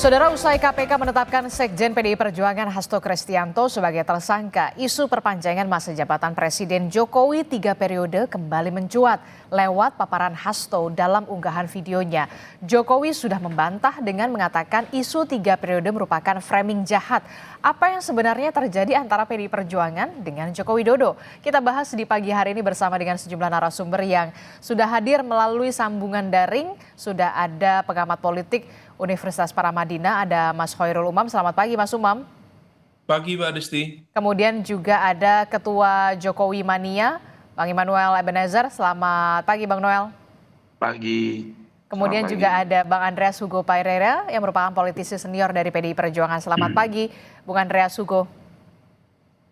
Saudara, usai KPK menetapkan Sekjen PDI Perjuangan Hasto Kristianto sebagai tersangka, isu perpanjangan masa jabatan Presiden Jokowi 3 periode kembali mencuat lewat paparan Hasto dalam unggahan videonya. Jokowi sudah membantah dengan mengatakan isu 3 periode merupakan framing jahat. Apa yang sebenarnya terjadi antara PDI Perjuangan dengan Joko Widodo? Kita bahas di pagi hari ini bersama dengan sejumlah narasumber yang sudah hadir melalui sambungan daring. Sudah ada pengamat politik Universitas Paramadina, ada Mas Khoirul Umam. Selamat pagi Mas Umam. Pagi Mbak Desti. Kemudian juga ada Ketua Jokowi Mania, Bang Immanuel Ebenezer. Selamat pagi Bang Noel. Pagi. Kemudian juga ada Bang Andreas Hugo Paerera yang merupakan politisi senior dari PDI Perjuangan. Selamat pagi Bung Andreas Hugo.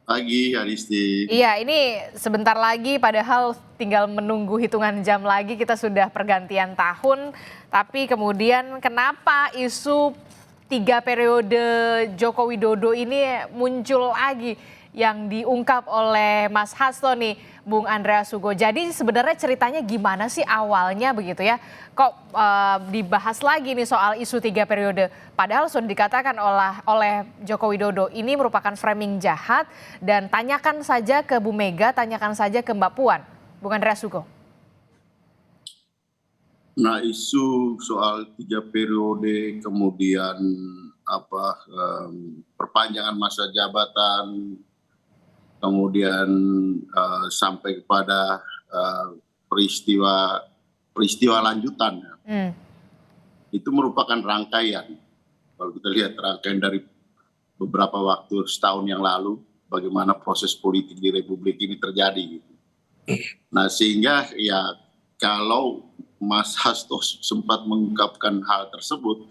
Pagi Adisti. Iya, ini sebentar lagi padahal tinggal menunggu hitungan jam lagi kita sudah pergantian tahun. Tapi kemudian kenapa isu 3 periode Joko Widodo ini muncul lagi yang diungkap oleh Mas Hasto nih, Bung Andreas Hugo. Jadi sebenarnya ceritanya gimana sih awalnya begitu ya? Kok dibahas lagi nih soal isu 3 periode? Padahal sudah dikatakan oleh Joko Widodo ini merupakan framing jahat dan tanyakan saja ke Bu Mega, tanyakan saja ke Mbak Puan. Bung Andreas Hugo. Nah, isu soal 3 periode kemudian perpanjangan masa jabatan, kemudian sampai kepada peristiwa lanjutan, itu merupakan rangkaian. Kalau kita lihat rangkaian dari beberapa waktu setahun yang lalu, bagaimana proses politik di Republik ini terjadi. Gitu. Nah, sehingga ya kalau Mas Hasto sempat mengungkapkan hal tersebut,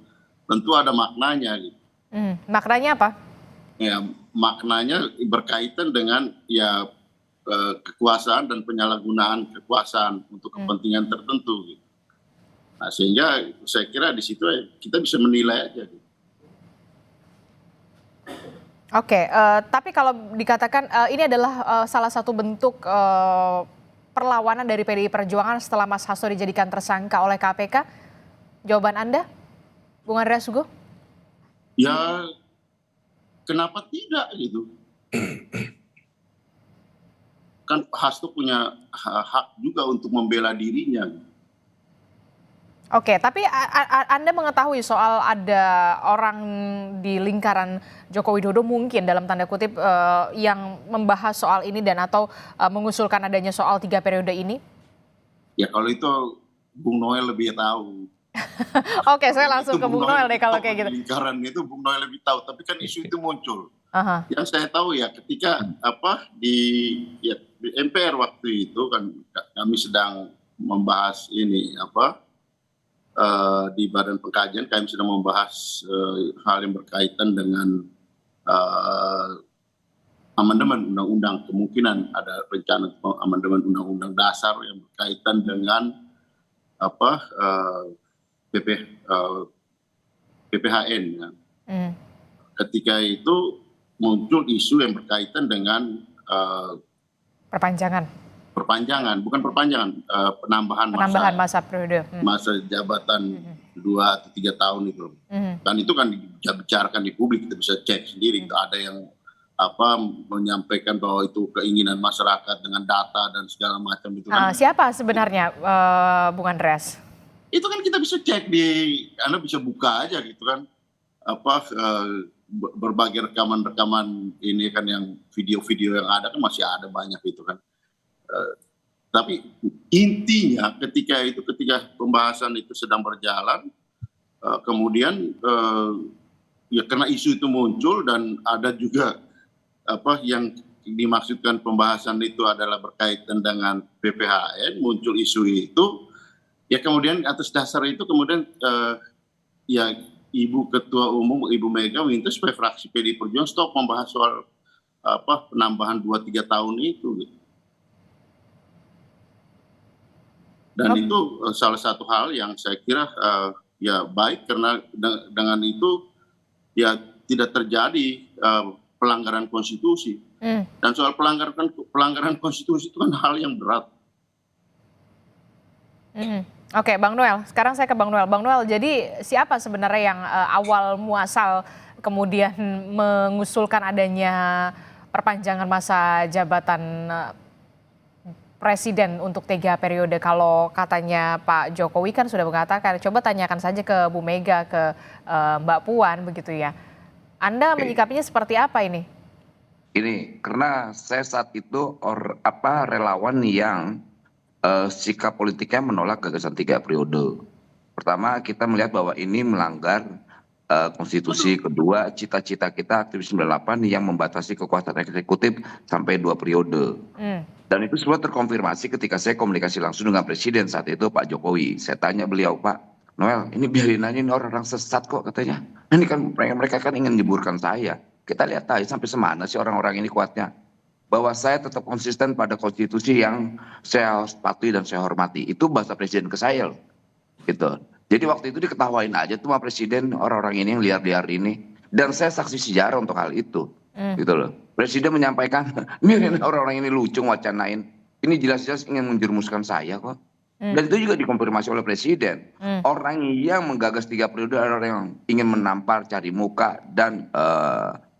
tentu ada maknanya. Gitu. Maknanya apa? Ya, maknanya berkaitan dengan ya kekuasaan dan penyalahgunaan kekuasaan untuk kepentingan tertentu. Gitu. Nah, sehingga saya kira di situ kita bisa menilai aja. Gitu. Oke, tapi kalau dikatakan ini adalah salah satu bentuk perlawanan dari PDI Perjuangan setelah Mas Hasto dijadikan tersangka oleh KPK, jawaban Anda, Bung Andreas Hugo? Ya, kenapa tidak gitu? Kan Hasto punya hak juga untuk membela dirinya. Oke, tapi Anda mengetahui soal ada orang di lingkaran Joko Widodo mungkin dalam tanda kutip yang membahas soal ini dan atau mengusulkan adanya soal 3 periode ini? Ya kalau itu Bung Noel lebih tahu. Oke, saya langsung ke Bung Noel deh kalau kayak gitu. Lingkaran itu Bung Noel lebih tahu, tapi kan isu itu muncul. Yang saya tahu ya ketika di MPR waktu itu kan kami sedang membahas ini di Badan Pengkajian kami sedang membahas hal yang berkaitan dengan amandemen undang-undang, kemungkinan ada rencana amandemen undang-undang dasar yang berkaitan dengan PPHN. Ya. Ketika itu muncul isu yang berkaitan dengan penambahan masa periode, masa jabatan 2 atau 3 tahun itu. Dan itu kan dibicarakan di publik, kita bisa cek sendiri. Ada yang menyampaikan bahwa itu keinginan masyarakat dengan data dan segala macam itu kan. Siapa sebenarnya Bung Andreas? Itu kan kita bisa cek Anda bisa buka aja gitu kan. Berbagai rekaman-rekaman ini kan yang video-video yang ada kan masih ada banyak itu kan. Tapi intinya ketika pembahasan itu sedang berjalan, kemudian ya karena isu itu muncul dan ada juga yang dimaksudkan pembahasan itu adalah berkaitan dengan PPHN, muncul isu itu, ya kemudian atas dasar itu kemudian ya Ibu Ketua Umum Ibu Mega minta supaya fraksi PDI Perjuangan stop membahas soal penambahan 2-3 tahun itu. Gitu. Dan itu salah satu hal yang saya kira ya baik karena dengan itu ya tidak terjadi pelanggaran konstitusi. Dan soal pelanggaran konstitusi itu kan hal yang berat. Oke, Bang Noel. Sekarang saya ke Bang Noel. Bang Noel, jadi siapa sebenarnya yang awal muasal kemudian mengusulkan adanya perpanjangan masa jabatan presiden untuk 3 periode? Kalau katanya Pak Jokowi kan sudah mengatakan, coba tanyakan saja ke Bu Mega, ke Mbak Puan begitu ya. Anda Oke. menyikapinya seperti apa ini? Ini karena saya saat itu relawan yang sikap politiknya menolak gagasan 3 periode. Pertama, kita melihat bahwa ini melanggar konstitusi. Kedua, cita-cita kita aktivis 98 yang membatasi kekuasaan eksekutif sampai 2 periode. Hmm. Dan itu semua terkonfirmasi ketika saya komunikasi langsung dengan Presiden saat itu, Pak Jokowi. Saya tanya beliau, Pak Noel, ini biarin aja, ini orang-orang sesat kok katanya. Ini kan mereka kan ingin menyemburkan saya. Kita lihat aja sampai semana sih orang-orang ini kuatnya. Bahwa saya tetap konsisten pada konstitusi yang saya patuhi dan saya hormati. Itu bahasa Presiden ke saya loh. Gitu. Jadi waktu itu diketawain aja tuh sama Presiden orang-orang ini yang liar-liar ini. Dan saya saksi sejarah untuk hal itu. Gitu loh. Presiden menyampaikan, ini orang-orang ini lucu wacanain. Ini jelas-jelas ingin menjerumuskan saya kok. Dan itu juga dikonfirmasi oleh Presiden. Orang yang menggagas 3 periode adalah orang yang ingin menampar, cari muka, dan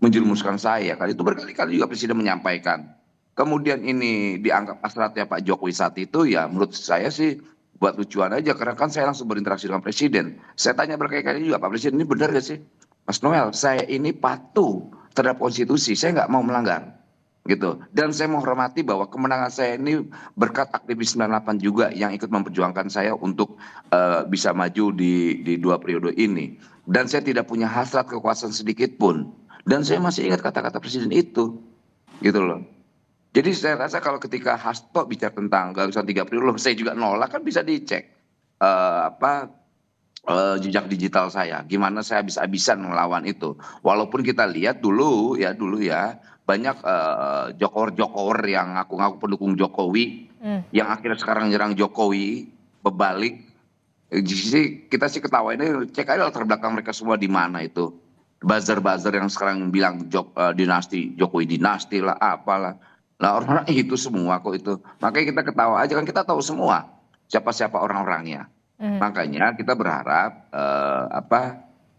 menjerumuskan saya. Itu berkali-kali juga Presiden menyampaikan. Kemudian ini dianggap hasratnya Pak Jokowi saat itu, ya menurut saya sih buat lucuan aja. Karena kan saya langsung berinteraksi dengan Presiden. Saya tanya berkali-kali juga, Pak Presiden ini benar gak sih? Mas Noel, saya ini patuh terhadap konstitusi, saya nggak mau melanggar. Gitu. Dan saya menghormati bahwa kemenangan saya ini berkat aktivis 98 juga yang ikut memperjuangkan saya untuk bisa maju di 2 periode ini. Dan saya tidak punya hasrat kekuasaan sedikit pun. Dan saya masih ingat kata-kata Presiden itu. Gitu loh. Jadi saya rasa kalau ketika Hasto bicara tentang gagasan 3 periode, saya juga nolak, kan bisa dicek jejak digital saya. Gimana saya habis-habisan melawan itu. Walaupun kita lihat dulu ya banyak jokor-jokor yang ngaku-ngaku pendukung Jokowi yang akhirnya sekarang nyerang Jokowi berbalik. Jadi kita sih ketawa ini, cek aja latar belakang mereka semua di mana itu. Buzzer-buzzer yang sekarang bilang dinasti Jokowi dinasti lah apalah. Nah orang-orang itu semua kok itu. Makanya kita ketawa aja, kan kita tahu semua siapa-siapa orang-orangnya. Makanya kita berharap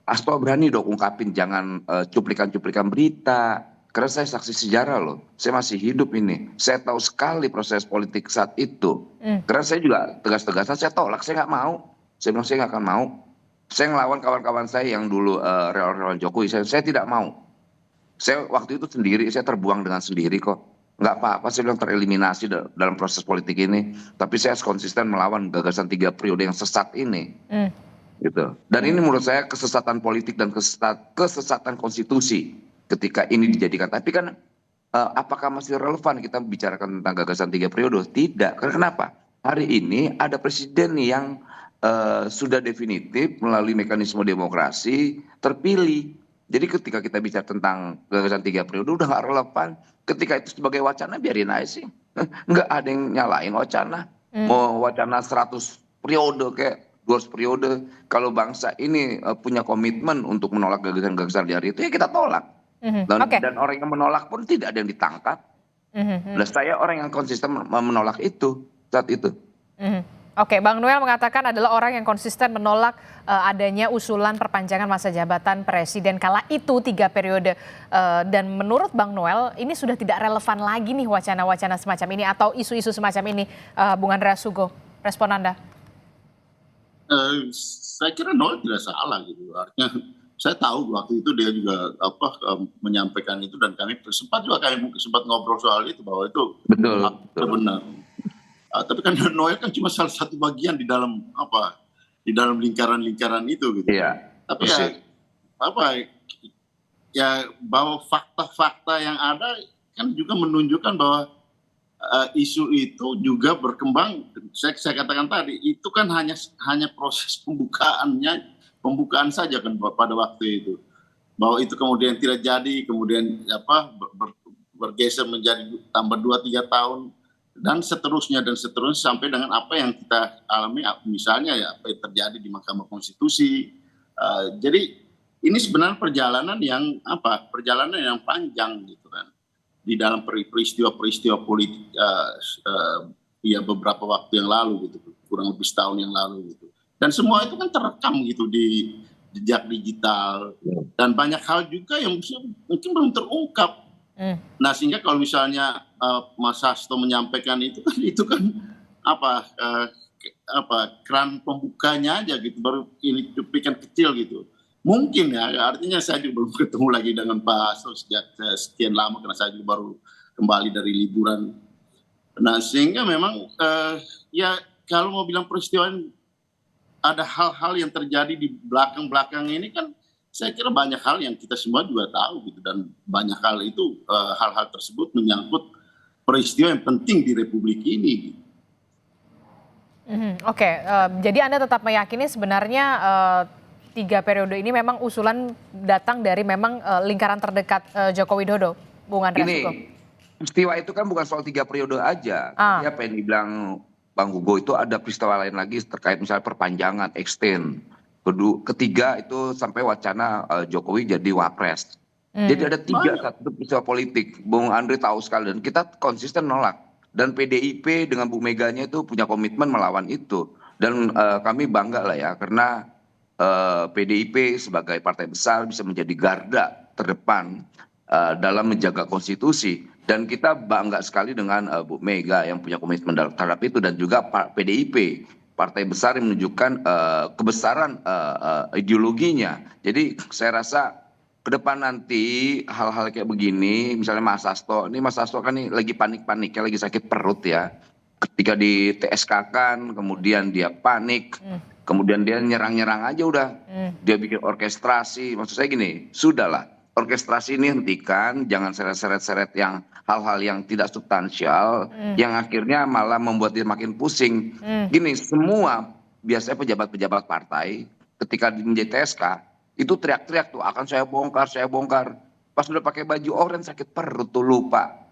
Hasto berani dong ungkapin, jangan cuplikan-cuplikan berita. Karena saya saksi sejarah loh, saya masih hidup ini. Saya tahu sekali proses politik saat itu. Karena saya juga tegas-tegasan, saya tolak, saya nggak mau. Saya bilang saya nggak akan mau. Saya ngelawan kawan-kawan saya yang dulu relawan Jokowi, saya tidak mau. Saya waktu itu sendiri, saya terbuang dengan sendiri kok. Nggak apa-apa, saya bilang tereliminasi dalam proses politik ini. Tapi saya konsisten melawan gagasan 3 periode yang sesat ini. Gitu. Dan ini menurut saya kesesatan politik dan kesesatan konstitusi ketika ini dijadikan. Tapi kan apakah masih relevan kita bicarakan tentang gagasan 3 periode? Tidak. Karena kenapa? Hari ini ada presiden yang sudah definitif melalui mekanisme demokrasi terpilih. Jadi ketika kita bicara tentang gagasan 3 periode udah nggak relevan. Ketika itu sebagai wacana biarin aja sih. Nggak ada yang nyalain wacana. Mau wacana 100 periode kayak 200 periode. Kalau bangsa ini punya komitmen untuk menolak gagasan-gagasan di hari itu, ya kita tolak. Dan orang yang menolak pun tidak ada yang ditangkap. Nah, saya orang yang konsisten menolak itu saat itu. Oke, Bang Noel mengatakan adalah orang yang konsisten menolak adanya usulan perpanjangan masa jabatan presiden kala itu 3 periode. Dan menurut Bang Noel, ini sudah tidak relevan lagi nih wacana-wacana semacam ini atau isu-isu semacam ini, Bung Andreas Hugo. Respon Anda? Saya kira Noel tidak salah gitu. Artinya saya tahu waktu itu dia juga menyampaikan itu, dan kami sempat ngobrol soal itu, bahwa itu benar. Tapi kan Noel kan cuma salah satu bagian di dalam lingkaran-lingkaran itu gitu. Iya. Tapi ya bahwa fakta-fakta yang ada kan juga menunjukkan bahwa isu itu juga berkembang. Saya katakan tadi itu kan hanya proses pembukaan saja kan pada waktu itu. Bahwa itu kemudian tidak jadi, kemudian bergeser menjadi tambah 2-3 tahun. Dan seterusnya sampai dengan apa yang kita alami, misalnya ya apa yang terjadi di Mahkamah Konstitusi. Jadi ini sebenarnya perjalanan yang panjang gitu kan di dalam peristiwa-peristiwa politik ya beberapa waktu yang lalu gitu. kurang lebih setahun yang lalu gitu. Dan semua itu kan terekam gitu di jejak digital dan banyak hal juga yang mungkin belum terungkap. Nah sehingga kalau misalnya Mas Hasto menyampaikan itu kan keran pembukanya aja gitu, baru ini cuplikan kecil gitu. Mungkin ya, artinya saya juga belum ketemu lagi dengan Pak Hasto sejak sekian lama karena saya juga baru kembali dari liburan. Nah sehingga memang ya kalau mau bilang peristiwa ada hal-hal yang terjadi di belakang-belakang ini kan saya kira banyak hal yang kita semua juga tahu gitu, dan banyak hal itu hal-hal tersebut menyangkut peristiwa yang penting di Republik ini gitu. Oke, jadi Anda tetap meyakini sebenarnya 3 periode ini memang usulan datang dari memang lingkaran terdekat Joko Widodo, Bung Andreas Hugo? Ini peristiwa itu kan bukan soal 3 periode aja. Tadi apa yang dibilang Bang Hugo itu ada peristiwa lain lagi terkait misalnya perpanjangan, extend. Ketiga itu sampai wacana Jokowi jadi wapres. Jadi ada 3 satu peristiwa politik. Bung Andre tahu sekali dan kita konsisten nolak. Dan PDIP dengan Bu Meganya itu punya komitmen melawan itu. Dan kami bangga lah ya karena PDIP sebagai partai besar bisa menjadi garda terdepan dalam menjaga konstitusi. Dan kita bangga sekali dengan Bu Mega yang punya komitmen terhadap itu, dan juga PDIP, partai besar yang menunjukkan kebesaran ideologinya. Jadi saya rasa ke depan nanti hal-hal kayak begini, misalnya Mas Hasto, ini Mas Hasto kan nih lagi panik-paniknya, lagi sakit perut ya. Ketika di TSK kan, kemudian dia panik, kemudian dia nyerang-nyerang aja udah. Dia bikin orkestrasi, maksud saya gini, sudahlah. Orkestrasi ini hentikan, jangan seret-seret yang hal-hal yang tidak substansial, yang akhirnya malah membuat dia makin pusing. Gini, semua biasanya pejabat-pejabat partai ketika menjadi TSK itu teriak-teriak tuh, akan saya bongkar, saya bongkar. Pas udah pakai baju orange sakit perut tuh lupa.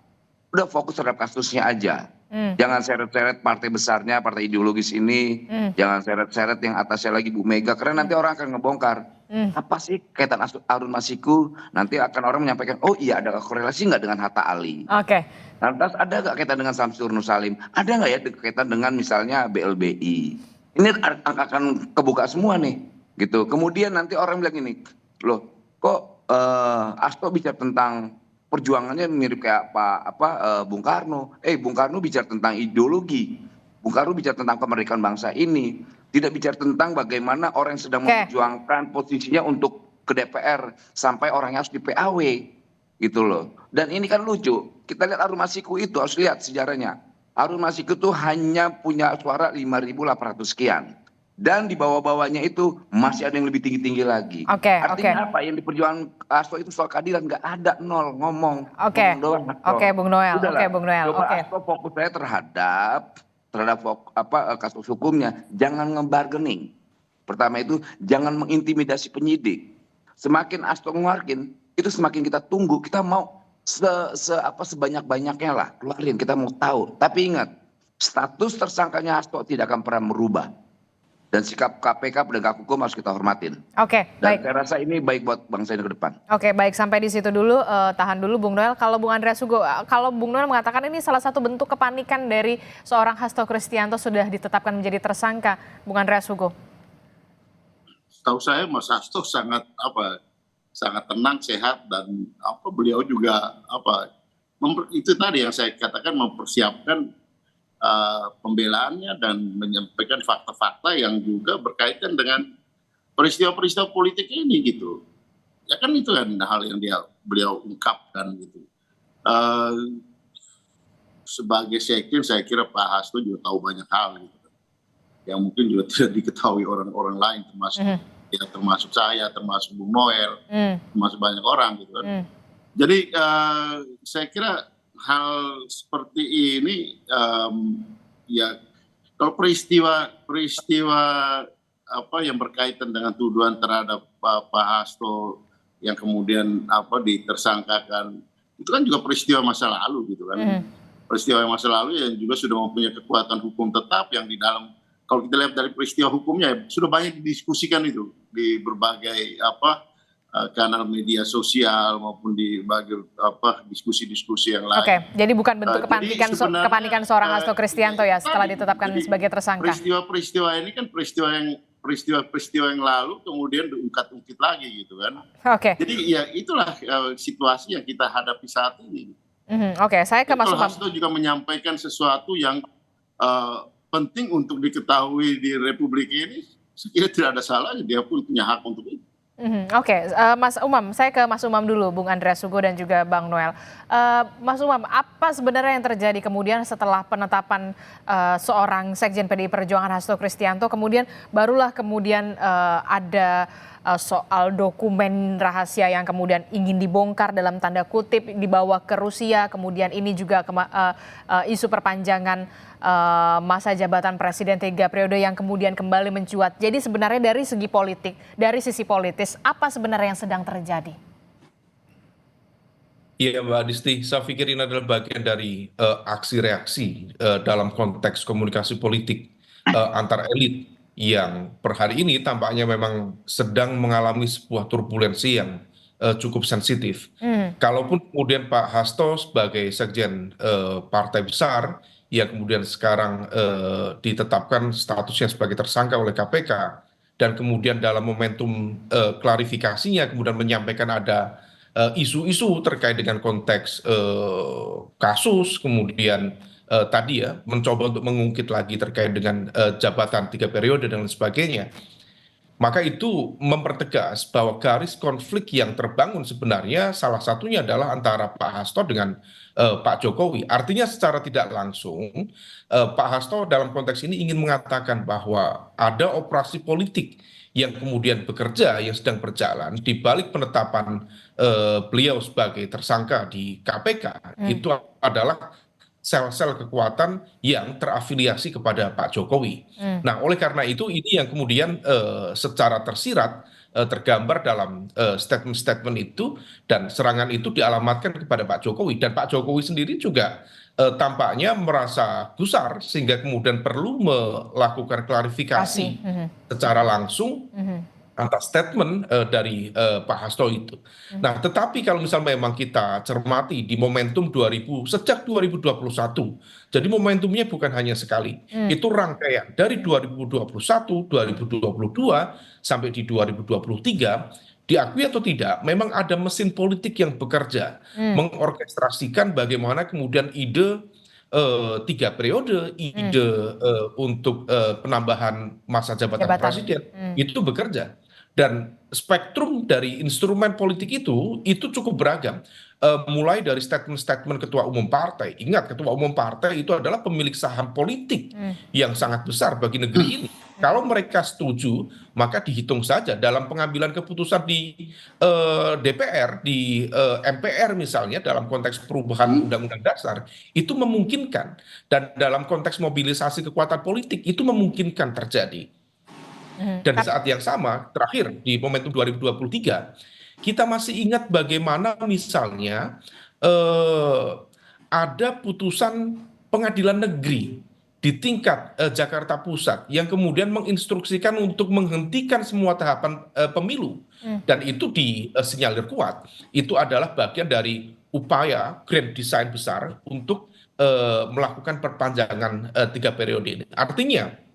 Udah fokus terhadap kasusnya aja. Jangan seret-seret partai besarnya, partai ideologis ini. Jangan seret-seret yang atasnya lagi Bu Mega, karena nanti orang akan ngebongkar. Apa sih kaitan Harun Masiku? Nanti akan orang menyampaikan, oh iya ada korelasi nggak dengan Hatta Ali? Oke. Lantas ada nggak kaitan dengan Samsur Nur Salim? Ada nggak ya kaitan dengan misalnya BLBI? Ini akan kebuka semua nih. Gitu. Kemudian nanti orang bilang ini, loh kok Hasto bicara tentang perjuangannya mirip kayak Bung Karno. Bung Karno bicara tentang ideologi. Bung Karno bicara tentang kemerdekaan bangsa ini. Tidak bicara tentang bagaimana orang yang sedang memperjuangkan posisinya untuk ke DPR sampai orangnya harus di PAW. Gitu loh. Dan ini kan lucu. Kita lihat Harun Masiku itu, harus lihat sejarahnya. Harun Masiku itu hanya punya suara 5.800 sekian. Dan di bawah-bawahnya itu masih ada yang lebih tinggi-tinggi lagi. Artinya apa? Yang diperjuangkan Hasto itu soal keadilan nggak ada, nol ngomong. Bung Noel. Coba Hasto fokus saya terhadap kasus hukumnya. Jangan ngebargaining. Pertama itu jangan mengintimidasi penyidik. Semakin Hasto ngeluarin, itu semakin kita tunggu. Kita mau sebanyak-banyaknya lah keluarin. Kita mau tahu. Tapi ingat, status tersangkanya Hasto tidak akan pernah merubah. Dan sikap KPK penegak hukum harus kita hormatin. Dan saya rasa ini baik buat bangsa ini ke depan. Baik, sampai di situ dulu, tahan dulu Bung Noel. Kalau Bung Andreas Hugo, kalau Bung Noel mengatakan ini salah satu bentuk kepanikan dari seorang Hasto Kristianto sudah ditetapkan menjadi tersangka, Bung Andreas Hugo. Tahu saya Mas Hasto sangat tenang, sehat, dan beliau juga itu tadi yang saya katakan, mempersiapkan pembelaannya dan menyampaikan fakta-fakta yang juga berkaitan dengan peristiwa-peristiwa politik ini gitu. Ya kan itu kan hal yang beliau ungkapkan gitu. Sebagai sekjen saya kira Pak Hasto juga tahu banyak hal gitu, yang mungkin juga tidak diketahui orang-orang lain, termasuk saya, termasuk Bung Noel, termasuk banyak orang gitu kan. Jadi saya kira hal seperti ini ya kalau peristiwa yang berkaitan dengan tuduhan terhadap Pak Hasto yang kemudian ditersangkakan, itu kan juga peristiwa masa lalu gitu kan. Peristiwa masa lalu yang juga sudah mempunyai kekuatan hukum tetap, yang di dalam, kalau kita lihat dari peristiwa hukumnya sudah banyak didiskusikan itu di berbagai kanal media sosial maupun di diskusi-diskusi yang lain. Oke, jadi bukan bentuk Jadi sebenarnya, kepanikan seorang Hasto Kristianto ya setelah ditetapkan sebagai tersangka. Peristiwa-peristiwa ini kan peristiwa yang lalu kemudian diungkit-ungkit lagi gitu kan. Oke. Jadi ya itulah situasi yang kita hadapi saat ini. Oke, saya ke Mas Kalau Umam. Hasto juga menyampaikan sesuatu yang penting untuk diketahui di Republik ini, saya kira tidak ada salahnya, dia pun punya hak untuk itu. Oke, Mas Umam, saya ke Mas Umam dulu, Bung Andreas Sugo dan juga Bang Noel. Mas Umam, apa sebenarnya yang terjadi kemudian setelah penetapan seorang Sekjen PDI Perjuangan Hasto Kristianto, kemudian barulah kemudian ada soal dokumen rahasia yang kemudian ingin dibongkar dalam tanda kutip dibawa ke Rusia, kemudian ini juga isu perpanjangan masa jabatan presiden 3 periode yang kemudian kembali mencuat. Jadi sebenarnya dari segi politik, dari sisi politis, apa sebenarnya yang sedang terjadi? Iya Mbak Adisti, saya pikir ini adalah bagian dari aksi reaksi dalam konteks komunikasi politik antar elit yang per hari ini tampaknya memang sedang mengalami sebuah turbulensi yang cukup sensitif. Kalaupun kemudian Pak Hasto sebagai sekjen partai besar yang kemudian sekarang ditetapkan statusnya sebagai tersangka oleh KPK dan kemudian dalam momentum klarifikasinya kemudian menyampaikan ada isu-isu terkait dengan konteks kasus, kemudian tadi ya mencoba untuk mengungkit lagi terkait dengan jabatan 3 periode dan lain sebagainya. Maka itu mempertegas bahwa garis konflik yang terbangun sebenarnya salah satunya adalah antara Pak Hasto dengan Pak Jokowi. Artinya secara tidak langsung Pak Hasto dalam konteks ini ingin mengatakan bahwa ada operasi politik yang kemudian bekerja, yang sedang berjalan di balik penetapan beliau sebagai tersangka di KPK. Itu adalah sel-sel kekuatan yang terafiliasi kepada Pak Jokowi. Nah, oleh karena itu ini yang kemudian secara tersirat tergambar dalam statement-statement itu dan serangan itu dialamatkan kepada Pak Jokowi dan Pak Jokowi sendiri juga tampaknya merasa gusar sehingga kemudian perlu melakukan klarifikasi secara langsung atas statement dari Pak Hasto itu. Nah, tetapi kalau misalnya memang kita cermati di momentum sejak 2021, jadi momentumnya bukan hanya sekali, itu rangkaian dari 2021, 2022 sampai di 2023, diakui atau tidak, memang ada mesin politik yang bekerja, mengorkestrasikan bagaimana kemudian ide 3 periode, ide untuk penambahan masa jabatan presiden itu bekerja. Dan spektrum dari instrumen politik itu cukup beragam. Mulai dari statement-statement ketua umum partai. Ingat, ketua umum partai itu adalah pemilik saham politik yang sangat besar bagi negeri ini. Kalau mereka setuju, maka dihitung saja dalam pengambilan keputusan di DPR, di MPR misalnya, dalam konteks perubahan undang-undang dasar, itu memungkinkan. Dan dalam konteks mobilisasi kekuatan politik, itu memungkinkan terjadi. Dan di saat yang sama, terakhir di momentum 2023, kita masih ingat bagaimana misalnya ada putusan pengadilan negeri di tingkat Jakarta Pusat yang kemudian menginstruksikan untuk menghentikan semua tahapan pemilu. Dan itu disinyalir kuat. Itu adalah bagian dari upaya grand design besar untuk melakukan perpanjangan 3 periode ini. Artinya,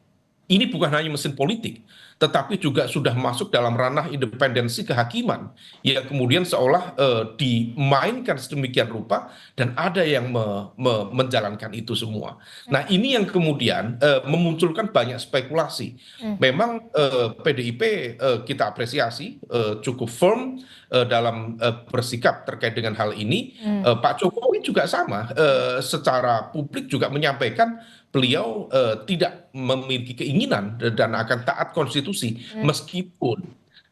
ini bukan hanya mesin politik, tetapi juga sudah masuk dalam ranah independensi kehakiman yang kemudian seolah dimainkan sedemikian rupa dan ada yang menjalankan itu semua. Nah, ini yang kemudian memunculkan banyak spekulasi. Memang PDIP kita apresiasi cukup firm dalam bersikap terkait dengan hal ini. Pak Jokowi juga sama, secara publik juga menyampaikan beliau tidak memiliki keinginan dan akan taat konstitusi, meskipun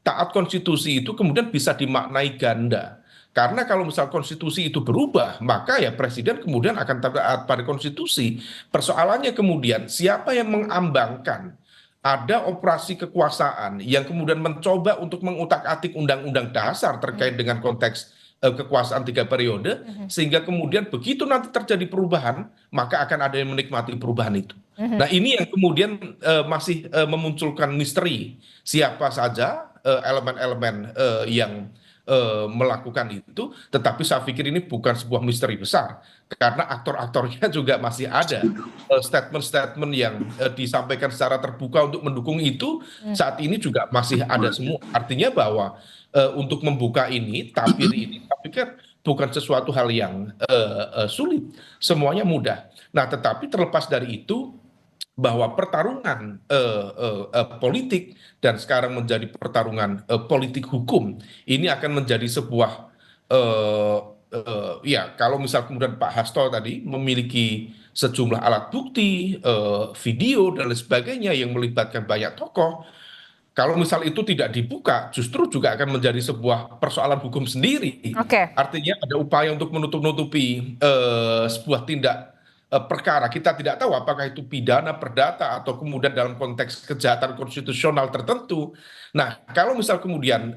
taat konstitusi itu kemudian bisa dimaknai ganda. Karena kalau misal konstitusi itu berubah, maka ya presiden kemudian akan taat pada konstitusi. Persoalannya kemudian siapa yang mengambangkan ada operasi kekuasaan yang kemudian mencoba untuk mengutak-atik undang-undang dasar terkait dengan konteks kekuasaan 3 periode, sehingga kemudian begitu nanti terjadi perubahan, maka akan ada yang menikmati perubahan itu. Nah, ini yang kemudian masih memunculkan misteri siapa saja elemen-elemen yang melakukan itu, tetapi saya pikir ini bukan sebuah misteri besar karena aktor-aktornya juga masih ada. Statement-statement yang disampaikan secara terbuka untuk mendukung itu saat ini juga masih ada semua. Artinya bahwa untuk membuka ini, tabir ini, saya pikir bukan sesuatu hal yang sulit, semuanya mudah. Nah, tetapi terlepas dari itu, bahwa pertarungan politik dan sekarang menjadi pertarungan politik hukum ini akan menjadi sebuah ya kalau misal kemudian Pak Hasto tadi memiliki sejumlah alat bukti, video dan lain sebagainya yang melibatkan banyak tokoh, kalau misal itu tidak dibuka, justru juga akan menjadi sebuah persoalan hukum sendiri. Oke. Artinya ada upaya untuk menutup-nutupi sebuah tindak perkara. Kita tidak tahu apakah itu pidana, perdata, atau kemudian dalam konteks kejahatan konstitusional tertentu. Nah, kalau misal kemudian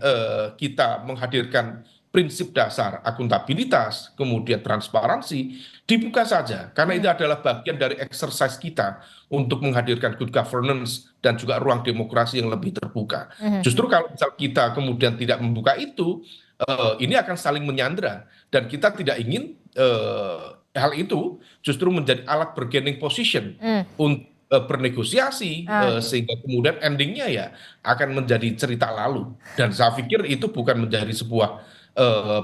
kita menghadirkan prinsip dasar akuntabilitas, kemudian transparansi, dibuka saja. Karena itu adalah bagian dari exercise kita untuk menghadirkan good governance dan juga ruang demokrasi yang lebih terbuka. Justru kalau misal kita kemudian tidak membuka itu, ini akan saling menyandra. Dan kita tidak ingin hal itu justru menjadi alat bargaining position untuk bernegosiasi sehingga kemudian endingnya ya akan menjadi cerita lalu. Dan saya pikir itu bukan menjadi sebuah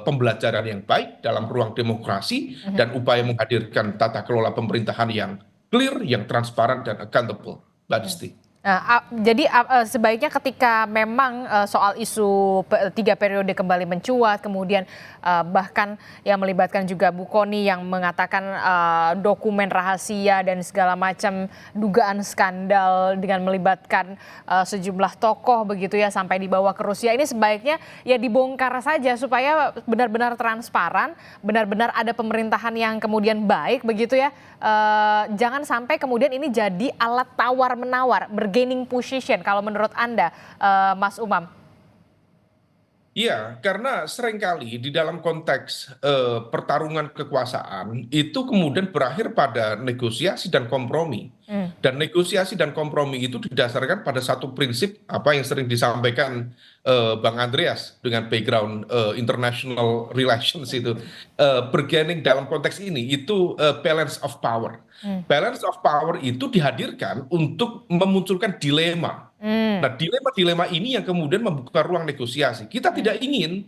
pembelajaran yang baik dalam ruang demokrasi dan upaya menghadirkan tata kelola pemerintahan yang clear, yang transparan dan accountable, Mbak Disti. Nah, jadi sebaiknya ketika memang soal isu 3 periode kembali mencuat, kemudian bahkan yang melibatkan juga Bu Kony yang mengatakan dokumen rahasia dan segala macam dugaan skandal dengan melibatkan sejumlah tokoh begitu ya sampai dibawa ke Rusia, ini sebaiknya ya dibongkar saja supaya benar-benar transparan, benar-benar ada pemerintahan yang kemudian baik begitu ya. Jangan sampai kemudian ini jadi alat tawar-menawar, bargaining position kalau menurut Anda, Mas Umam. Iya, karena seringkali di dalam konteks pertarungan kekuasaan itu kemudian berakhir pada negosiasi dan kompromi. Dan negosiasi dan kompromi itu didasarkan pada satu prinsip apa yang sering disampaikan Bang Andreas dengan background international relations itu. Bargaining dalam konteks ini itu balance of power. Balance of power itu dihadirkan untuk memunculkan dilema. Nah, dilema-dilema ini yang kemudian membuka ruang negosiasi. Kita tidak ingin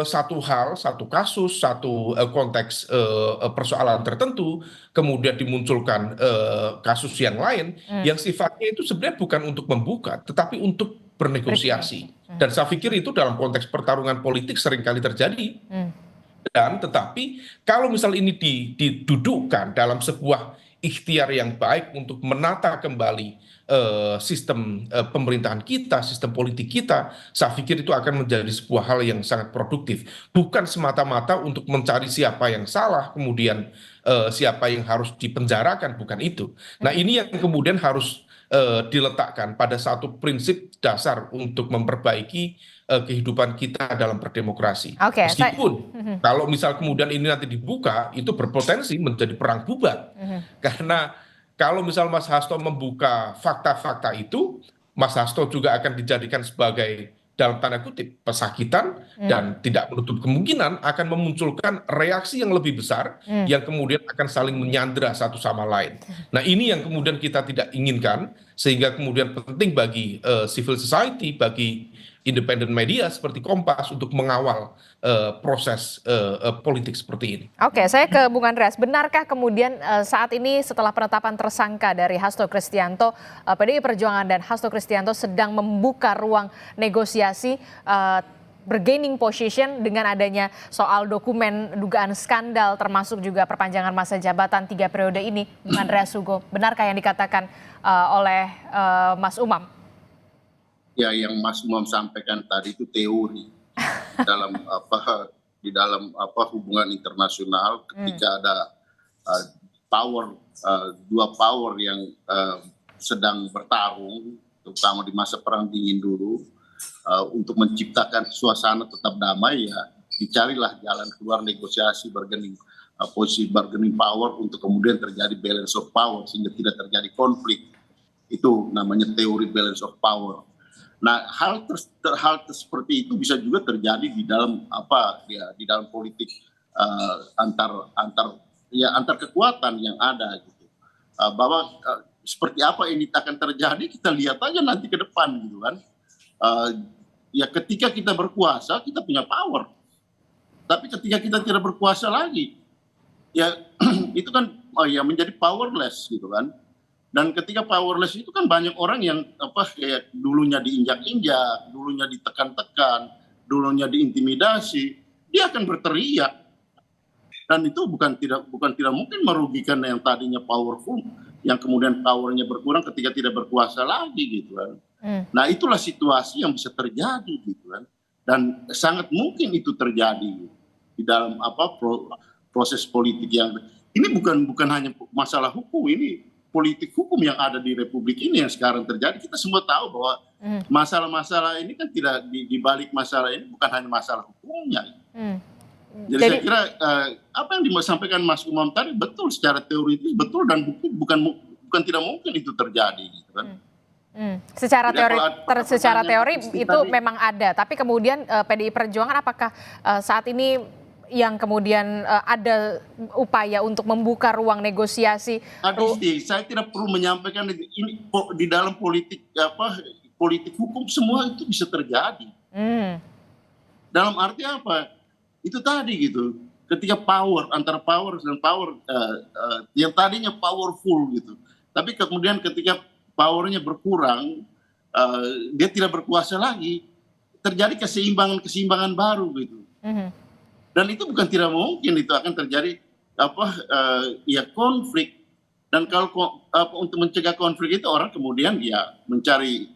satu hal, satu kasus, satu konteks persoalan tertentu, kemudian dimunculkan kasus yang lain yang sifatnya itu sebenarnya bukan untuk membuka, tetapi untuk bernegosiasi. Dan saya pikir itu dalam konteks pertarungan politik seringkali terjadi. Dan tetapi kalau misal ini didudukkan dalam sebuah ikhtiar yang baik untuk menata kembali sistem pemerintahan kita, sistem politik kita, saya pikir itu akan menjadi sebuah hal yang sangat produktif. Bukan semata-mata untuk mencari siapa yang salah, kemudian siapa yang harus dipenjarakan, bukan itu. Nah, ini yang kemudian harus diletakkan pada satu prinsip dasar untuk memperbaiki kehidupan kita dalam berdemokrasi. Meskipun kalau misal kemudian ini nanti dibuka, itu berpotensi menjadi perang bubat. Karena kalau misal Mas Hasto membuka fakta-fakta itu, Mas Hasto juga akan dijadikan sebagai dalam tanda kutip pesakitan dan tidak menutup kemungkinan akan memunculkan reaksi yang lebih besar yang kemudian akan saling menyandra satu sama lain. Nah, ini yang kemudian kita tidak inginkan, sehingga kemudian penting bagi civil society, bagi independent media seperti Kompas untuk mengawal proses politik seperti ini. Oke, saya ke Bung Andreas. Benarkah kemudian saat ini setelah penetapan tersangka dari Hasto Kristianto, PDI Perjuangan dan Hasto Kristianto sedang membuka ruang negosiasi bargaining position dengan adanya soal dokumen dugaan skandal termasuk juga perpanjangan masa jabatan 3 periode ini, Bung Andreas Hugo. Benarkah yang dikatakan oleh Mas Umam? Ya, yang Mas Umam sampaikan tadi itu teori di dalam hubungan internasional ketika ada dua power yang sedang bertarung, terutama di masa perang dingin dulu, untuk menciptakan suasana tetap damai, ya dicarilah jalan keluar negosiasi posisi bargaining power untuk kemudian terjadi balance of power sehingga tidak terjadi konflik. Itu namanya teori balance of power. Nah, seperti itu bisa juga terjadi di dalam di dalam politik antar kekuatan yang ada gitu. Bahwa seperti apa ini akan terjadi kita lihat aja nanti ke depan gitu kan. Ya ketika kita berkuasa kita punya power. Tapi ketika kita tidak berkuasa lagi ya itu kan menjadi powerless gitu kan. Dan ketika powerless itu kan banyak orang yang kayak dulunya diinjak-injak, dulunya ditekan-tekan, dulunya diintimidasi, dia akan berteriak. Dan itu bukan tidak mungkin merugikan yang tadinya powerful, yang kemudian powernya berkurang ketika tidak berkuasa lagi gitu kan. Nah itulah situasi yang bisa terjadi gitu kan. Dan sangat mungkin itu terjadi di dalam proses politik yang ini bukan hanya masalah hukum, ini politik hukum yang ada di Republik ini yang sekarang terjadi. Kita semua tahu bahwa masalah-masalah ini kan tidak di balik masalah ini bukan hanya masalah hukumnya. Jadi saya kira apa yang disampaikan Mas Umam tadi betul secara teoritis betul dan bukan tidak mungkin itu terjadi gitu kan. Secara teori itu tadi, memang ada, tapi kemudian PDI Perjuangan apakah saat ini yang kemudian ada upaya untuk membuka ruang negosiasi? Saya tidak perlu menyampaikan ini di dalam politik hukum semua itu bisa terjadi. Dalam arti apa? Itu tadi gitu. Ketika antara power dan power yang tadinya powerful gitu, tapi kemudian ketika powernya berkurang, dia tidak berkuasa lagi, terjadi keseimbangan baru gitu. Dan itu bukan tidak mungkin itu akan terjadi konflik. Dan kalau untuk mencegah konflik itu orang kemudian dia mencari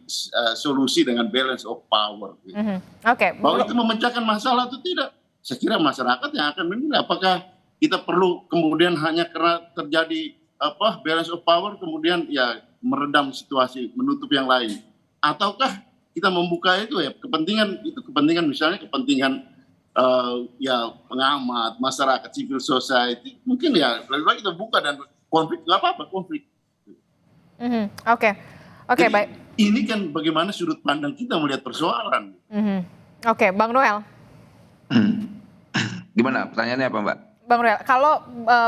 solusi dengan balance of power. Gitu. Bahwa itu memecahkan masalah itu tidak. Saya kira masyarakat yang akan menilai apakah kita perlu kemudian hanya karena terjadi balance of power kemudian ya meredam situasi, menutup yang lain. Ataukah kita membuka itu ya kepentingan misalnya kepentingan pengamat, masyarakat, civil society, mungkin ya lebih baik kita buka dan konflik, nggak apa-apa konflik. Oke, baik. Ini kan bagaimana sudut pandang kita melihat persoalan. Oke, Bang Noel. Gimana pertanyaannya apa Mbak? Bang Noel, kalau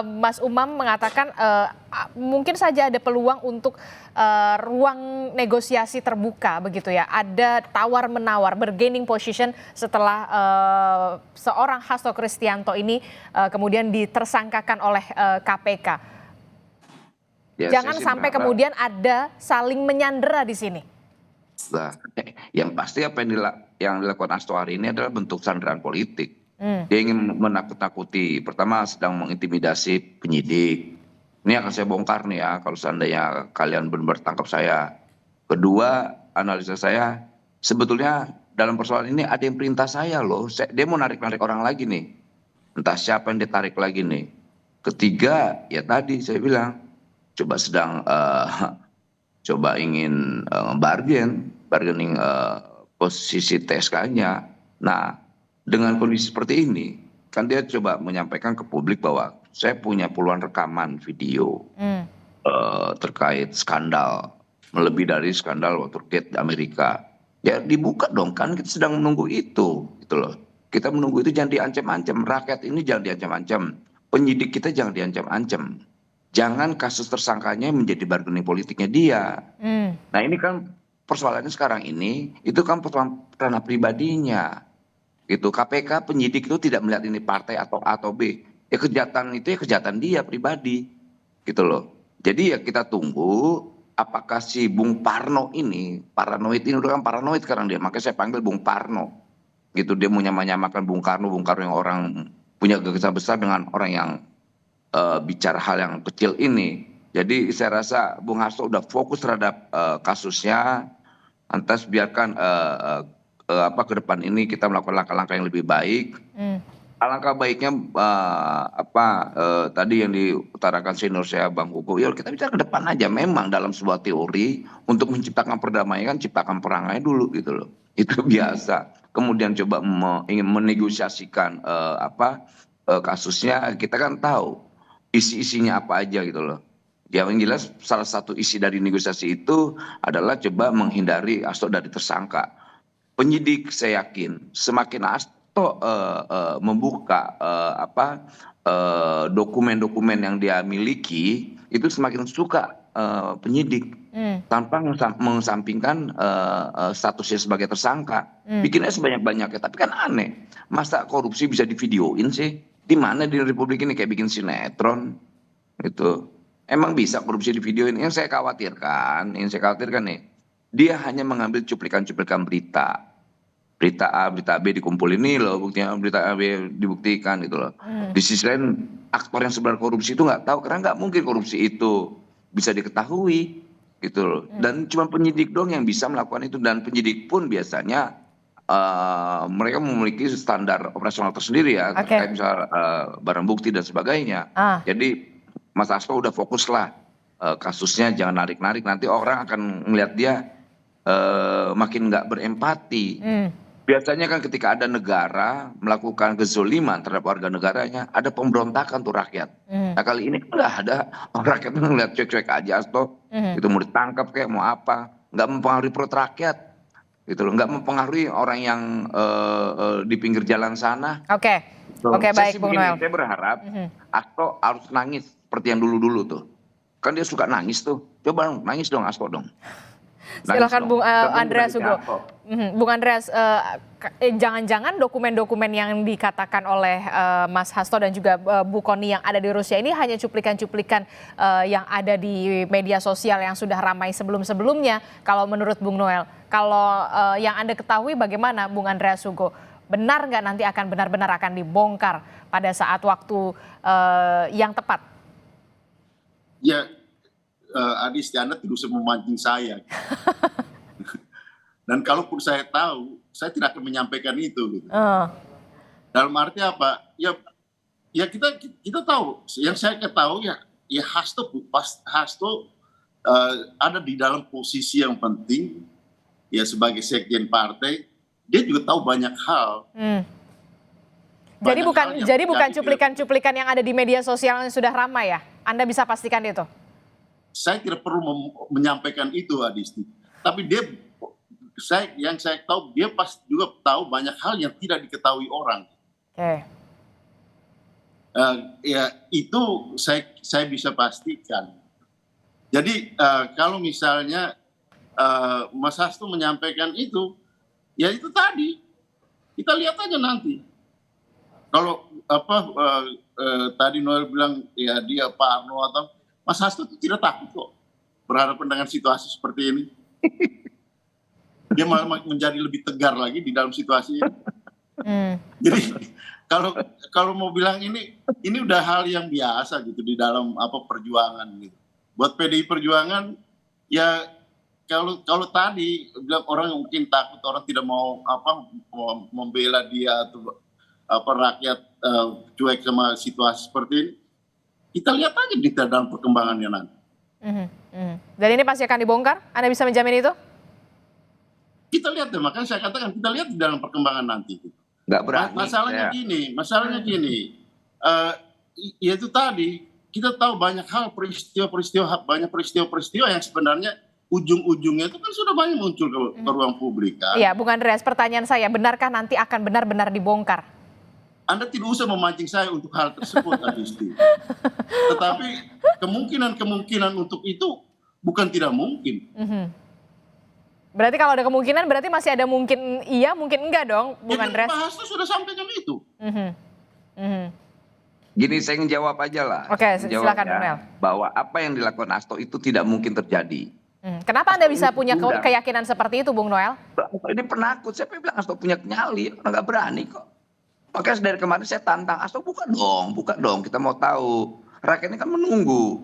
Mas Umam mengatakan mungkin saja ada peluang untuk ruang negosiasi terbuka begitu ya, ada tawar-menawar, bergaining position setelah seorang Hasto Kristianto ini kemudian ditersangkakan oleh KPK. Ya, jangan sampai kemudian ada saling menyandera di sini. Nah, yang pasti apa yang dilakukan Hasto hari ini adalah bentuk sandaran politik. Dia ingin menakut-nakuti, pertama sedang mengintimidasi penyidik. Ini akan saya bongkar nih ya, kalau seandainya kalian benar-benar tangkap saya. Kedua, analisa saya, sebetulnya dalam persoalan ini ada yang perintah saya loh. Dia mau narik-narik orang lagi nih. Entah siapa yang ditarik lagi nih. Ketiga, ya tadi saya bilang, coba ingin bargaining posisi TSK-nya. Nah, dengan kondisi seperti ini, kan dia coba menyampaikan ke publik bahwa saya punya puluhan rekaman video terkait skandal, melebihi dari skandal Watergate di Amerika. Ya dibuka dong, kan kita sedang menunggu itu, gitu loh. Kita menunggu itu, jangan diancam-ancam, rakyat ini jangan diancam-ancam, penyidik kita jangan diancam-ancam. Jangan kasus tersangkanya menjadi bargaining politiknya dia. Nah ini kan persoalannya sekarang ini, itu kan persoalan ranah pribadinya. Gitu. KPK penyidik itu tidak melihat ini partai atau A atau B. Ya kejahatan itu ya kejahatan dia pribadi. Gitu loh. Jadi ya kita tunggu apakah si Bung Parno ini, paranoid ini udah kan paranoid sekarang dia. Makanya saya panggil Bung Parno. Gitu, dia mau nyamakan Bung Karno yang orang punya gagasan besar dengan orang yang bicara hal yang kecil ini. Jadi saya rasa Bung Hasto udah fokus terhadap kasusnya. Lantas biarkan ke depan ini kita melakukan langkah-langkah yang lebih baik. Alangkah baiknya tadi yang diutarakan senior saya Bang Hugo, ya kita bicara ke depan aja. Memang dalam sebuah teori untuk menciptakan perdamaian, ciptakan perangai dulu gitu loh. Itu biasa. Kemudian coba ingin menegosiasikan kasusnya, kita kan tahu isi-isinya apa aja gitu loh. Ya yang jelas salah satu isi dari negosiasi itu adalah coba menghindari Hasto dari tersangka. Penyidik saya yakin semakin Hasto membuka dokumen-dokumen yang dia miliki itu semakin suka penyidik tanpa mengesampingkan statusnya sebagai tersangka. Bikinnya sebanyak-banyaknya, tapi kan aneh. Masa korupsi bisa divideoin sih? Di mana di Republik ini kayak bikin sinetron gitu. Emang bisa korupsi di videoin? Yang saya khawatirkan nih, dia hanya mengambil cuplikan-cuplikan berita. Berita A, berita B dikumpulin ini loh, buktinya berita A, B dibuktikan gitu loh. Di sisi lain, aktor yang sebenarnya korupsi itu nggak tahu, karena nggak mungkin korupsi itu bisa diketahui gitu loh. Dan cuma penyidik dong yang bisa melakukan itu, dan penyidik pun biasanya mereka memiliki standar operasional tersendiri ya, terkait misal barang bukti dan sebagainya. Jadi Mas Hasto udah fokus lah kasusnya, jangan narik-narik, nanti orang akan melihat dia makin nggak berempati. Biasanya kan ketika ada negara melakukan kezoliman terhadap warga negaranya, ada pemberontakan tuh rakyat. Nah kali ini nggak ada, rakyat ngeliat cuek-cuek aja Hasto, itu mau ditangkap kayak mau apa, nggak mempengaruhi perut rakyat, gitu loh, nggak mempengaruhi orang yang di pinggir jalan sana. Oke, baik Bung Noel. Saya berharap Hasto harus nangis seperti yang dulu-dulu tuh, kan dia suka nangis tuh, coba nangis dong Hasto dong. Silakan Bung Andreas Hugo. Bung Andreas, jangan-jangan dokumen-dokumen yang dikatakan oleh Mas Hasto dan juga Bu Kony yang ada di Rusia ini hanya cuplikan-cuplikan yang ada di media sosial yang sudah ramai sebelum-sebelumnya. Kalau menurut Bung Noel, kalau yang Anda ketahui bagaimana Bung Andreas Hugo? Benar nggak nanti akan benar-benar akan dibongkar pada saat waktu yang tepat? Ya, Adis, Anda tidak usah memancing saya. Dan kalaupun saya tahu, saya tidak akan menyampaikan itu. Gitu. Dalam arti apa? Ya kita tahu. Yang saya ketahui ya Hasto ada di dalam posisi yang penting. Ya sebagai sekjen partai, dia juga tahu banyak hal. Jadi bukan cuplikan-cuplikan yang ada di media sosial yang sudah ramai ya? Anda bisa pastikan itu? Saya tidak perlu menyampaikan itu, Adisti. Tapi yang saya tahu, dia pasti juga tahu banyak hal yang tidak diketahui orang. Ya itu saya bisa pastikan. Jadi kalau misalnya Mas Hasto menyampaikan itu, ya itu tadi kita lihat aja nanti. Kalau tadi Noel bilang ya dia parno atau Mas Hasto itu tidak takut kok berhadapan dengan situasi seperti ini. Dia malah menjadi lebih tegar lagi di dalam situasi ini. Jadi kalau mau bilang ini udah hal yang biasa gitu di dalam perjuangan gitu. Buat PDI Perjuangan ya kalau tadi bilang orang mungkin takut, orang tidak mau membela dia atau rakyat cuek sama situasi seperti ini. Kita lihat aja di dalam perkembangannya nanti. Dan ini pasti akan dibongkar? Anda bisa menjamin itu? Kita lihat deh, makanya saya katakan kita lihat di dalam perkembangan nanti. Nggak berani. Masalahnya gini. Ya itu tadi, kita tahu banyak hal, peristiwa yang sebenarnya ujung-ujungnya itu kan sudah banyak muncul ke ruang publik kan. Iya, Bung Andreas, pertanyaan saya, benarkah nanti akan benar-benar dibongkar? Anda tidak usah memancing saya untuk hal tersebut, Adisti. Tetapi kemungkinan untuk itu bukan tidak mungkin. Berarti kalau ada kemungkinan, berarti masih ada mungkin iya, mungkin enggak dong, Bung Andreas? Pak Hasto sudah sampaikan itu. Gini, saya ngejawab aja lah. Oke, silakan Bung Noel. Bahwa apa yang dilakukan Hasto itu tidak mungkin terjadi. Kenapa Anda bisa punya keyakinan seperti itu, Bung Noel? Ini penakut, siapa yang bilang Hasto punya nyali? Orang nggak berani kok. Makanya dari kemarin saya tantang Hasto, buka dong, kita mau tahu. Rakyat ini kan menunggu,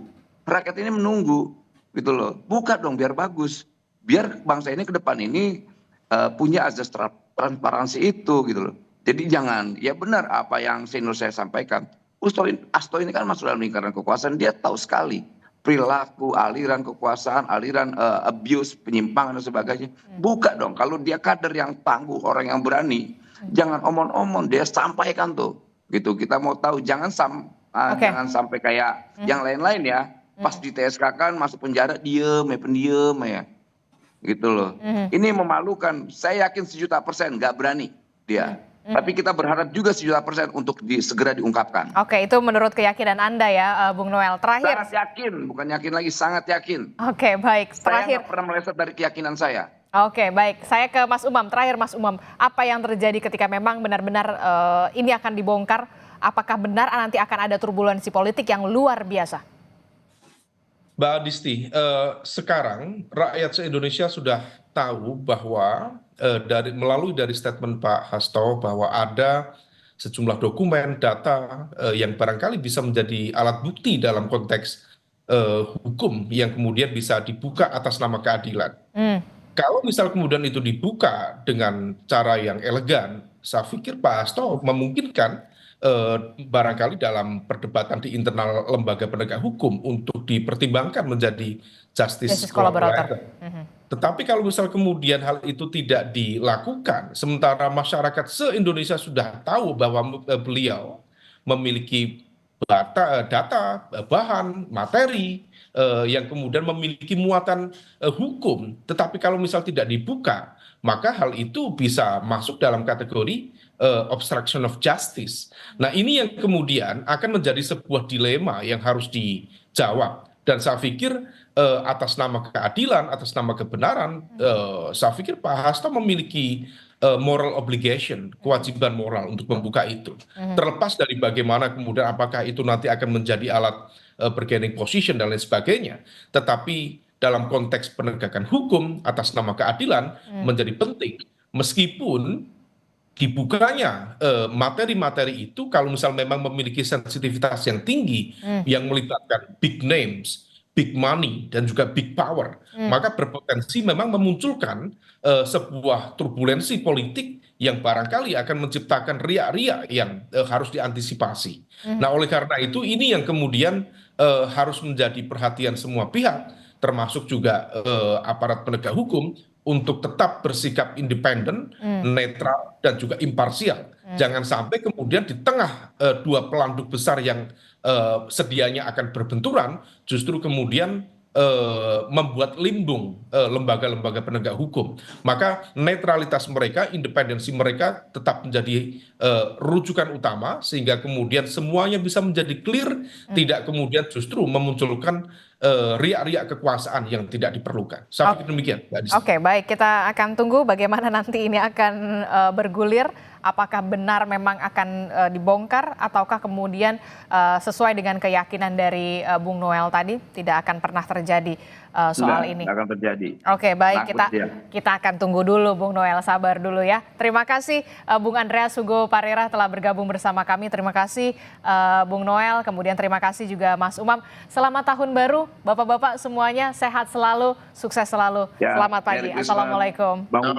gitu loh. Buka dong biar bagus, biar bangsa ini ke depan ini punya azas transparansi itu, gitu loh. Jadi jangan, ya benar apa yang senior saya sampaikan. Hasto ini kan masuk dalam lingkaran kekuasaan, dia tahu sekali perilaku, aliran kekuasaan, aliran abuse, penyimpangan dan sebagainya. Buka dong, kalau dia kader yang tangguh, orang yang berani. Jangan omong-omong, dia sampaikan tuh, gitu. Kita mau tahu, jangan sampai kayak yang lain-lain ya. Pas di TSK kan masuk penjara pendiam ya. Gitu loh. Ini memalukan. Saya yakin 1.000.000% nggak berani dia. Tapi kita berharap juga 1.000.000% untuk segera diungkapkan. Oke, itu menurut keyakinan Anda ya, Bung Noel. Terakhir. Sangat yakin, bukan yakin lagi, sangat yakin. Oke, baik. Saya Terakhir. nggak pernah meleset dari keyakinan saya. Oke, baik. Saya ke Mas Umam. Terakhir, Mas Umam. Apa yang terjadi ketika memang benar-benar ini akan dibongkar? Apakah benar nanti akan ada turbulensi politik yang luar biasa? Mbak Adisti, sekarang rakyat se-Indonesia sudah tahu bahwa melalui dari statement Pak Hasto bahwa ada sejumlah dokumen, data yang barangkali bisa menjadi alat bukti dalam konteks hukum yang kemudian bisa dibuka atas nama keadilan. Kalau misal kemudian itu dibuka dengan cara yang elegan, saya pikir Pak Hasto memungkinkan barangkali dalam perdebatan di internal lembaga penegak hukum untuk dipertimbangkan menjadi justice collaborator. Tetapi kalau misal kemudian hal itu tidak dilakukan, sementara masyarakat se-Indonesia sudah tahu bahwa beliau memiliki data, bahan, materi yang kemudian memiliki muatan hukum, tetapi kalau misal tidak dibuka, maka hal itu bisa masuk dalam kategori obstruction of justice. Nah, ini yang kemudian akan menjadi sebuah dilema yang harus dijawab. Dan saya pikir atas nama keadilan, atas nama kebenaran, saya pikir Pak Hasto memiliki moral obligation, kewajiban moral untuk membuka itu. Terlepas dari bagaimana kemudian apakah itu nanti akan menjadi alat bargaining position dan lain sebagainya. Tetapi dalam konteks penegakan hukum atas nama keadilan menjadi penting. Meskipun dibukanya materi-materi itu kalau misal memang memiliki sensitivitas yang tinggi yang melibatkan big names, big money dan juga big power, maka berpotensi memang memunculkan sebuah turbulensi politik yang barangkali akan menciptakan riak-riak yang harus diantisipasi. Nah, oleh karena itu ini yang kemudian harus menjadi perhatian semua pihak, termasuk juga aparat penegak hukum, untuk tetap bersikap independen, netral, dan juga imparsial. Jangan sampai kemudian di tengah dua pelanduk besar yang sedianya akan berbenturan, justru kemudian membuat limbung lembaga-lembaga penegak hukum. Maka netralitas mereka, independensi mereka tetap menjadi rujukan utama, sehingga kemudian semuanya bisa menjadi clear, tidak kemudian justru memunculkan riak-riak kekuasaan yang tidak diperlukan. Saya pikir demikian, Mbak Adisti. Oke, baik. Kita akan tunggu bagaimana nanti ini akan bergulir. Apakah benar memang akan dibongkar ataukah kemudian sesuai dengan keyakinan dari Bung Noel tadi tidak akan pernah terjadi soal ini. Tidak akan terjadi. Oke, baik, kita akan tunggu dulu Bung Noel, sabar dulu ya. Terima kasih Bung Andreas Hugo Parera telah bergabung bersama kami. Terima kasih Bung Noel, kemudian terima kasih juga Mas Umam. Selamat tahun baru Bapak-bapak semuanya, sehat selalu, sukses selalu. Ya, selamat pagi. Assalamualaikum. Bang